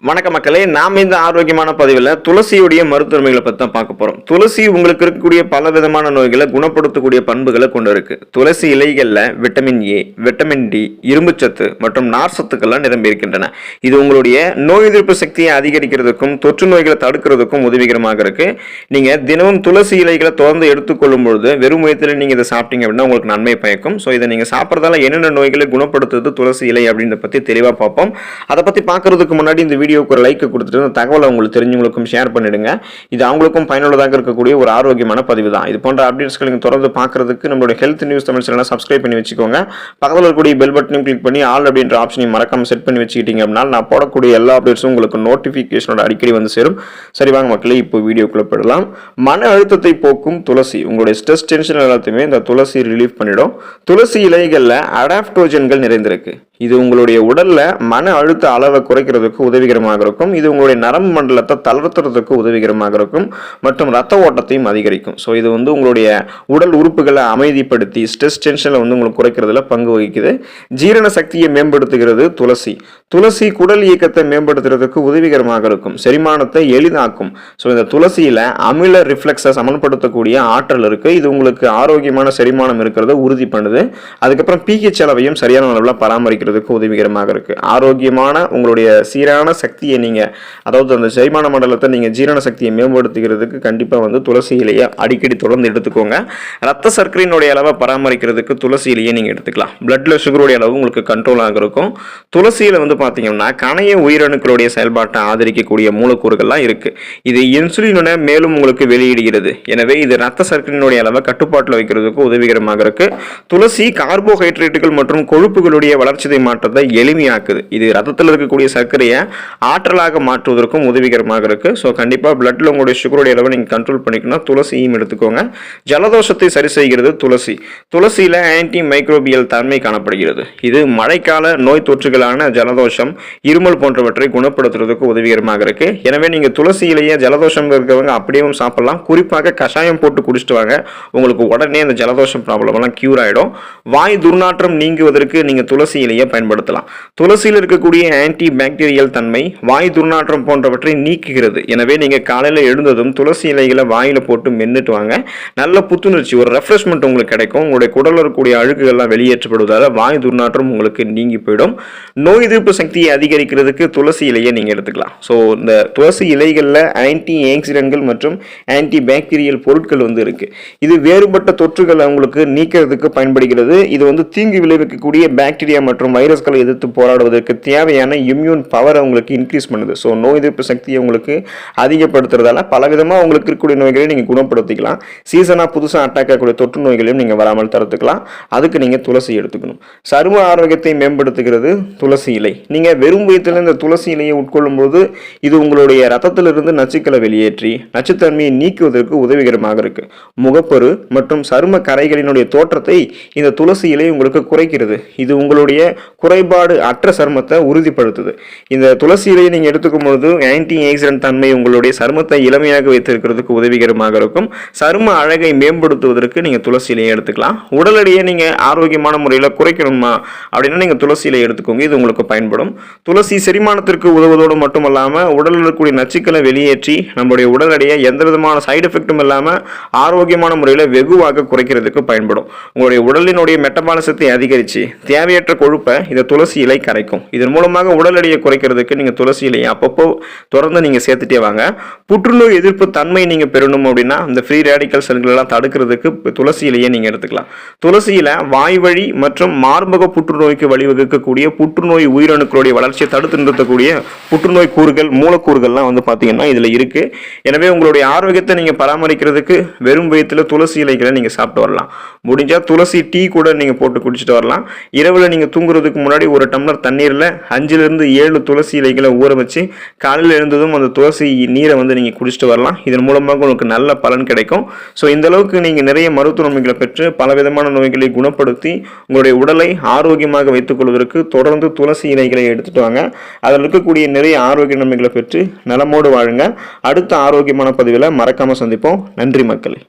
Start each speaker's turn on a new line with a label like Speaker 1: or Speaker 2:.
Speaker 1: வணக்க மக்களே, நாம் இந்த ஆரோக்கியமான பதிவில் துளசியுடைய மருத்துவமைகளை பற்றி தான் பார்க்க போகிறோம். துளசி உங்களுக்கு இருக்கக்கூடிய பல விதமான நோய்களை குணப்படுத்தக்கூடிய பண்புகளை கொண்டு இருக்கு. துளசி இலைகளில் விட்டமின் ஏ, விட்டமின் டி, இரும்புச்சத்து மற்றும் நார்சத்துக்கள்லாம் நிரம்பி இருக்கின்றன. இது உங்களுடைய நோய் எதிர்ப்பு சக்தியை அதிகரிக்கிறதுக்கும் தொற்று நோய்களை தடுக்கிறதுக்கும் உதவிகரமாக இருக்கு. நீங்கள் தினமும் துளசி இலைகளை தொடர்ந்து எடுத்துக்கொள்ளும் பொழுது வெறும் வயிற்றில் நீங்கள் இதை சாப்பிட்டீங்க அப்படின்னா உங்களுக்கு நன்மை பயக்கும். ஸோ இதை நீங்கள் சாப்பிட்றதால என்னென்ன நோய்களை குணப்படுத்துறது துளசி இலை அப்படின்றத பற்றி தெளிவாக பார்ப்போம். அதை பற்றி பார்க்கறதுக்கு முன்னாடி இந்த வீடியோக்கு ஒரு லைக் கொடுத்துட்டு இந்த தகவலை உங்களுக்கு தெரிஞ்சவங்களுக்கும் ஷேர் பண்ணிடுங்க. இது அவங்களுக்கும் பயனுள்ளதாக இருக்கக்கூடிய ஒரு ஆரோக்கியமான பதிவு தான். இது போன்ற அப்டேட்ஸ்கள் நீங்கள் தொடர்ந்து பார்க்கறதுக்கு நம்மளோட ஹெல்த் நியூஸ் தமிழ் சேனலை சப்ஸ்கிரைப் பண்ணி வச்சுக்கோங்க. பக்கத்தில் இருக்கக்கூடிய பெல் பட்டனையும் கிளிக் பண்ணி ஆல் அப்படின்ற ஆப்ஷனையும் மறக்காம செட் பண்ணி வச்சுக்கிட்டீங்க அப்படின்னா நான் போடக்கூடிய எல்லா அப்டேட்ஸும் உங்களுக்கு நோட்டிஃபிகேஷனோட அடிக்கடி வந்து சேரும். சரி வாங்க மக்களே, இப்போ வீடியோக்குள்ள போயிடலாம். மன அழுத்தத்தை போக்கும் துளசி. உங்களுடைய ஸ்ட்ரெஸ் டென்ஷன் எல்லாத்தையுமே இந்த துளசி ரிலீஃப் பண்ணிடும். துளசி இலைகளில் அடாப்டோஜன்கள் நிறைந்திருக்கு. இது உங்களுடைய உடல்ல மன அழுத்த அளவை குறைக்கிறதுக்கு உதவிகரமாக இருக்கும். இது உங்களுடைய நரம்பு மண்டலத்தை தளர்த்துறதுக்கு உதவிகரமாக இருக்கும் மற்றும் ரத்த ஓட்டத்தையும் அதிகரிக்கும். ஸோ இது உங்களுடைய உடல் உறுப்புகளை அமைதிப்படுத்தி ஸ்ட்ரெஸ் டென்ஷனை உங்களுக்கு குறைக்கிறதுல பங்கு வகிக்குது. ஜீரண சக்தியை மேம்படுத்துகிறது துளசி. துளசி குடல் இயக்கத்தை மேம்படுத்துறதுக்கு உதவிகரமாக இருக்கும். செரிமானத்தை எளிதாக்கும். ஸோ இந்த துளசியில அமில ரிஃப்ளெக்ஸை சமன்படுத்தக்கூடிய ஆற்றல் இருக்கு. இது உங்களுக்கு ஆரோக்கியமான செரிமானம் இருக்கிறத உறுதி பண்ணுது. அதுக்கப்புறம் pH அளவையும் சரியான அளவில் பராமரிக்கிறது உதவிகரமாக இருக்கு. ஆரோக்கியமான உங்களுடைய சீரான சக்தியை நீங்க, அதாவது அந்த செரிமான மண்டலத்தை நீங்க ஜீரண சக்தியை மேம்படுத்துகிறதுக்கு கண்டிப்பா துளசி இலையை அடிக்கடி தொடர்ந்து எடுத்துக்கோங்க. ரத்த சர்க்கரையினுடைய அளவை பராமரிக்கிறதுக்கு துளசி இலையை நீங்க எடுத்துக்கலாம். பிளட்ல சுகருடைய அளவு உங்களுக்கு கண்ட்ரோலாக இருக்கும். துளசியில பாத்தீங்கன்னா கணைய உயிரணுக்களுடைய செயல்பாட்டை ஆதரிக்கக்கூடிய மூலக்கூறுகள்லாம் இருக்கு. இது இன்சுலினை மேலும் உங்களுக்கு வெளியிடுகிறது. எனவே இது ரத்த சர்க்கரையினுடைய அளவை கட்டுப்பாட்டில் வைக்கிறதுக்கு உதவிகரமாக இருக்கு. துளசி கார்போஹைட்ரேட்டுகள் மற்றும் கொழுப்புகளுடைய வளர்ச்சி மாற்றத்தை எளிமையாக்குது. இது ரத்தத்தில் இருக்கக்கூடிய சர்க்கரையை ஆற்றலாக மாற்றுவதற்கும் உதவிகரமாக இருக்கு. ஸோ கண்டிப்பாக பிளட்ல உங்களுடைய சுகருடைய அளவை நீங்கள் கண்ட்ரோல் பண்ணிக்கணும். துளசியும் எடுத்துக்கோங்க. ஜலதோஷத்தை சரி செய்கிறது துளசி. துளசியில ஆன்டி மைக்ரோபியல் தன்மை காணப்படுகிறது. இது மழைக்கால நோய் தொற்றுகளான ஜலதோஷம், இருமல் போன்றவற்றை குணப்படுத்துறதுக்கு உதவிகரமாக இருக்கு. எனவே நீங்க துளசியிலேயே ஜலதோஷம் இருக்கிறவங்க அப்படியே சாப்பிடலாம். குறிப்பாக கஷாயம் போட்டு குடிச்சிட்டு வாங்க. உங்களுக்கு உடனே அந்த ஜலதோஷம் ப்ராப்ளம் எல்லாம் கியூர் ஆயிடும். வாய் துர்நாற்றம் நீங்குவதற்கு நீங்க துளசியிலேயே பயன்படுத்தலாம். துளசியில் இருக்கக்கூடிய ஆன்டி பாக்டீரியல் தன்மை வாய் துர்நாற்றம் போன்றவற்றை நீக்குகிறது. எனவே நீங்க காலையில எழுந்ததும் துளசி இலைகளை வாயில போட்டு மென்னுட்டு வாங்க. நல்ல புத்துணர்ச்சி, ஒரு ரெஃப்ரெஷ்மெண்ட் உங்களுக்கு கிடைக்கும். உங்களுடைய குடலில் இருக்கக்கூடிய அழுக்குகள்லாம் வெளியேற்றப்படுவதால் வாய் துர்நாற்றம் உங்களுக்கு நீங்கி போயிடும். நோய் எதிர்ப்பு சக்தியை அதிகரிக்கிறதுக்கு துளசி இலையை நீங்க எடுத்துக்கலாம். ஸோ இந்த துளசி இலைகளில் ஆன்டி ஆக்சிடென்ட்கள் மற்றும் ஆன்டி பாக்டீரியல் பொருட்கள் இருக்கு. இது வேறுபட்ட தொற்றுகளை உங்களுக்கு நீக்கிறதுக்கு பயன்படுகிறது. இது தீங்கு விளைவிக்கக்கூடிய பாக்டீரியா மற்றும் வைரஸ்களை எதிர்த்து போராடுவதற்கு தேவையான இம்யூன் பவரை உங்களுக்கு இன்க்ரீஸ் பண்ணுது. ஸோ நோய் எதிர்ப்பு சக்தியை உங்களுக்கு அதிகப்படுத்துறதால பலவிதமாக உங்களுக்கு இருக்கக்கூடிய நோய்களை நீங்கள் குணப்படுத்திக்கலாம். சீசனாக புதுசாக அட்டாக் ஆகக்கூடிய தொற்று நோய்களையும் நீங்கள் வராமல் தடுத்துக்கலாம். அதுக்கு நீங்கள் துளசி எடுத்துக்கணும். சரும ஆரோக்கியத்தை மேம்படுத்துகிறது துளசி இலை. நீங்கள் வெறும் வயிற்றில் இந்த துளசி இலையை உட்கொள்ளும் போது இது உங்களுடைய ரத்தத்திலிருந்து நச்சுக்களை வெளியேற்றி நச்சுத்தன்மையை நீக்குவதற்கு உதவிகரமாக இருக்கு. முகப்பரு மற்றும் சரும கரைகளினுடைய தோற்றத்தை இந்த துளசி இலை உங்களுக்கு குறைக்கிறது. இது உங்களுடைய குறைபாடு அற்ற சருமத்தை உறுதிப்படுத்துது. இந்த துளசி இலையை நீங்க எடுத்துக்கும் பொழுது ஆன்டி ஆக்சிடென்ட் தன்மை உங்களுடைய சருமத்தை இளமையாக வைத்திருக்கிறதுக்கு உதவிகரமாக இருக்கும். சரும அழகை மேம்படுத்துவதற்கு நீங்க துளசி இலையை எடுத்துக்கலாம். உடல் எடையை நீங்க ஆரோக்கியமான முறையில் குறைக்கணுமா அப்படின்னா நீங்க துளசி இலையை எடுத்துக்கோங்க. இது உங்களுக்கு பயன்படும். துளசி செரிமானத்திற்கு உதவுவதோடு மட்டுமல்லாம உடலில் இருக்கக்கூடிய நச்சுக்களை வெளியேற்றி நம்முடைய உடல் எடையை எந்த விதமான சைடு எஃபெக்டும் இல்லாம ஆரோக்கியமான முறையில் வெகுவாக குறைக்கிறதுக்கு பயன்படும். உங்களுடைய உடலினுடைய மெட்டபாலிசத்தை அதிகரித்து தேவையற்ற கொழுப்பை இந்த துளசி இலை கரைக்கும். இதன் மூலமாக உடல் எடையை குறைக்கிறதுக்கு நீங்க துளசி இலையை அப்பப்போ தொடர்ந்து நீங்க சேர்த்துட்டே வாங்க. புற்றுநோய் எதிர்ப்பு தன்மை நீங்க பெறணும் அப்படின்னா இந்த ஃப்ரீ ரேடிக்கல் செல்கள் எல்லாம் தடுக்கிறதுக்கு துளசி இலையை நீங்க எடுத்துக்கலாம். துளசியில வாய்வழி மற்றும் மார்பக புற்றுநோய்க்கு வழிவகுக்கக்கூடிய புற்றுநோய் உயிரணுக்களுடைய வளர்ச்சியை தடுத்து நிறுத்தக்கூடிய புற்றுநோய் கூறுகள், மூலக்கூறுகள்லாம் பாத்தீங்கன்னா இதுல இருக்கு. எனவே உங்களுடைய ஆரோக்கியத்தை நீங்க பராமரிக்கிறதுக்கு வெறும் வயிற்றுல துளசி இலைகளை நீங்க சாப்பிட்டு வரலாம். முடிஞ்சா துளசி டீ கூட நீங்க போட்டு குடிச்சிட்டு வரலாம். இரவுல நீங்க தூங்குறதுக்கு முன்னாடி ஒரு டம்ளர் தண்ணீர்ல 5-7 துளசி இலைகளை ஊற வச்சு காலையில் எழுந்ததும் அந்த துளசி நீரை நீங்க குடிச்சிட்டு வரலாம். இதன் மூலமாக உங்களுக்கு நல்ல பலன் கிடைக்கும். ஸோ இந்த அளவுக்கு நீங்க நிறைய மருத்துவ நன்மைகளை பெற்று பல விதமான நோய்களை குணப்படுத்தி உங்களுடைய உடலை ஆரோக்கியமாக வைத்துக் கொள்வதற்கு தொடர்ந்து துளசி இலைகளை எடுத்துட்டு வாங்க. அதில் இருக்கக்கூடிய நிறைய ஆரோக்கிய நன்மைகளை பெற்று நலமோடு வாழுங்க. அடுத்த ஆரோக்கியமான பதிவில் மறக்காம சந்திப்போம். நன்றி மக்களே.